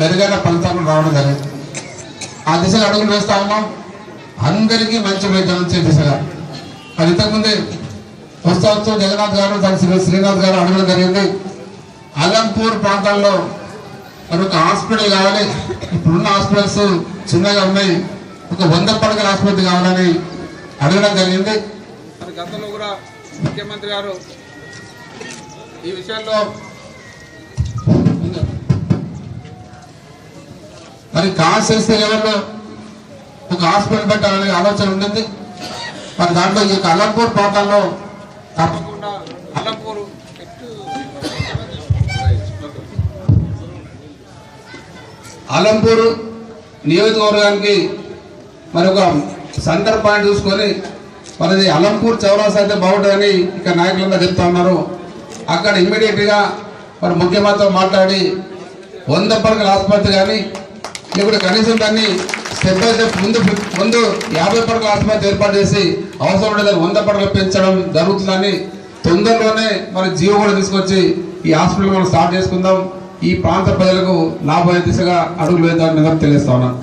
మెరుగైన ఫలితాలు రావడం జరిగింది. ఆ దిశగా అడుగులు వేస్తా ఉన్నాం. అందరికీ మంచి వైద్యం వచ్చే దిశగా. అది ఇంతకుముందే వస్తూ జగన్నాథ్ గారు శ్రీనాథ్ గారు అడగడం జరిగింది. అలంపూర్ ప్రాంతాల్లో ఒక హాస్పిటల్ కావాలి. ఇప్పుడున్న హాస్పిటల్స్ చిన్నగా ఉన్నాయి. ఒక 100 పడకల ఆసుపత్రి కావాలని అడగడం జరిగింది. గతంలో కూడా ముఖ్యమంత్రి గారు ఈ విషయంలో మరి కాన్స్టిట్యూన్సీ లెవెల్లో ఒక హాస్పిటల్ పెట్టాలనే ఆలోచన ఉంటుంది. మరి దాంట్లో ఈ అలంపూర్ ప్రాంతాల్లో తప్పకుండా అలంపూర్ నియోజకవర్గానికి మరి ఒక సెంటర్ పాయింట్ చూసుకొని మరి అలంపూర్ చౌరాసా అయితే బాగుంటుందని ఇక్కడ నాయకులంతా చెప్తా ఉన్నారు. అక్కడ ఇమ్మీడియట్గా మరి ముఖ్యమంత్రితో మాట్లాడి 100 పడకల ఆసుపత్రి కానీ లేకుంటే కనీసం దాన్ని స్టెప్ బై స్టెప్ ముందు 50 పడకల ఆసుపత్రి ఏర్పాటు చేసి అవసరం ఉంటే 100 పడకలు పెంచడం జరుగుతుందని తొందరలోనే మరి జీవో కూడా తీసుకొచ్చి ఈ హాస్పిటల్ మనం స్టార్ట్ చేసుకుందాం. ఈ ప్రాంత ప్రజలకు లాభం దిశగా అడుగులు వేద్దామని తెలియజేస్తా ఉన్నాను.